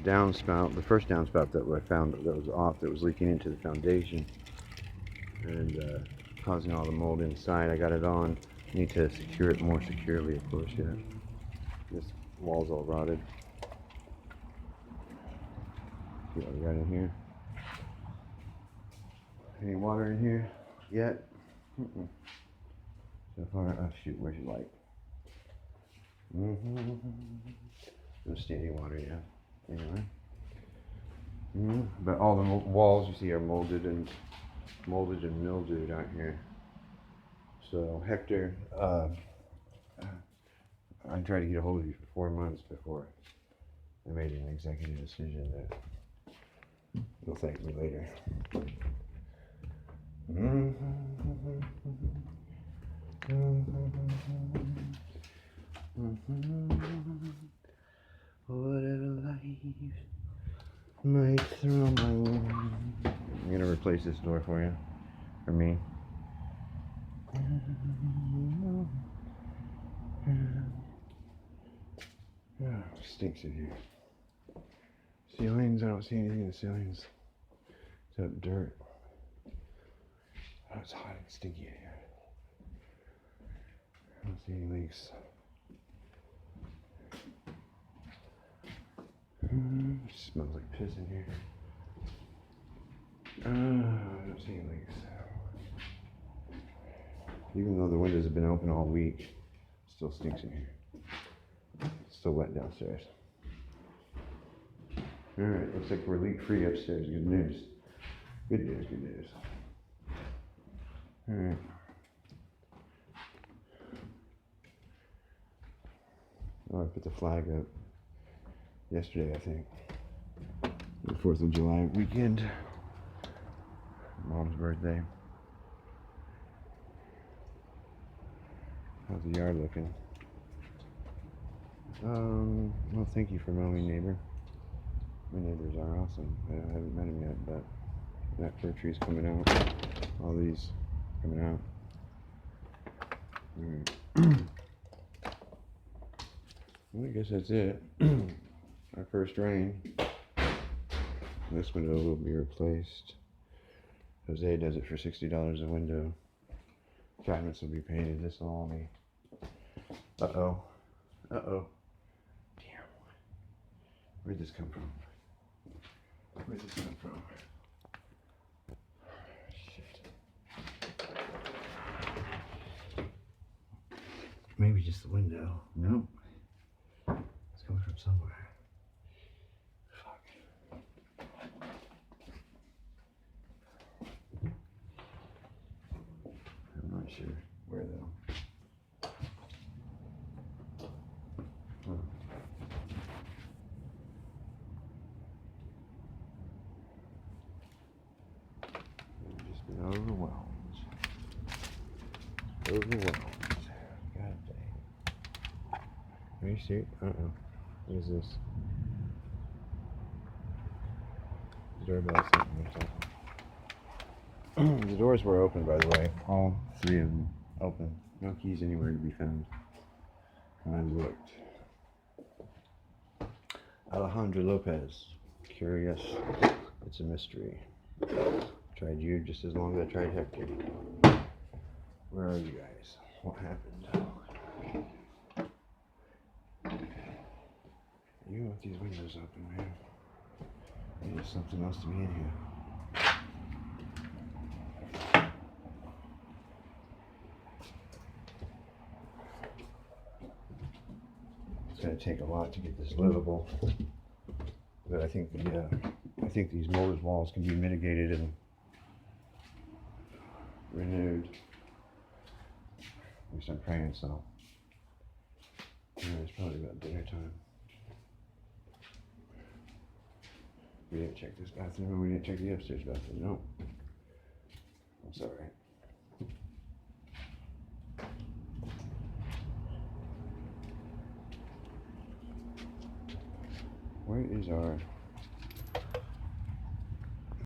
downspout, the first downspout that I found that was off, that was leaking into the foundation and causing all the mold inside. I got it on. Need to secure it more securely, of course. Yeah, this wall's all rotted. See what we got in here? Any water in here yet? So far, oh shoot, where's your light? Don't see any water yet. Anyway. But all the walls you see are molded and mildewed out here. So Hector, I tried to get a hold of you for 4 months before I made an executive decision that you'll thank me later. Whatever life might throw my way. I'm gonna replace this door for you, for me. Oh, stinks in here. Ceilings, I don't see anything in the ceilings except dirt. Oh, it's hot and stinky in here. I don't see any leaks. It smells like piss in here. I don't see any leaks. Even though the windows have been open all week, it still stinks in here. It's still wet downstairs. Alright, looks like we're leak free upstairs. Good news. Good news, good news. Alright. Oh, I put the flag up yesterday, I think. The 4th of July weekend. Mom's birthday. How's the yard looking? Well, thank you for mowing, neighbor. My neighbors are awesome. I haven't met him yet, but that fir tree's coming out. All these coming out. Alright. Well, I guess that's it. Our first rain. This window will be replaced. Jose does it for $60 a window. Cabinets will be painted. This will all be. Uh-oh. Uh-oh. Damn. Where'd this come from? Where'd this come from? Shit. Maybe just the window. Nope. It's coming from somewhere. Not sure where though. Huh. I've just been overwhelmed. Overwhelmed. God dang. Are you serious? What is this? Doorbell something or something. The doors were open, by the way. All 3 of them open. No keys anywhere to be found. I looked. Alejandro Lopez. Curious. It's a mystery. Tried you just as long as I tried Hector. Where are you guys? What happened? You want these windows open, man. There's something else to be in here. It's going to take a lot to get this livable, but I think these molded walls can be mitigated and renewed. At least I'm praying so. Yeah, it's probably about dinner time. We didn't check this bathroom, and we didn't check the upstairs bathroom. No, that's all right. Where is our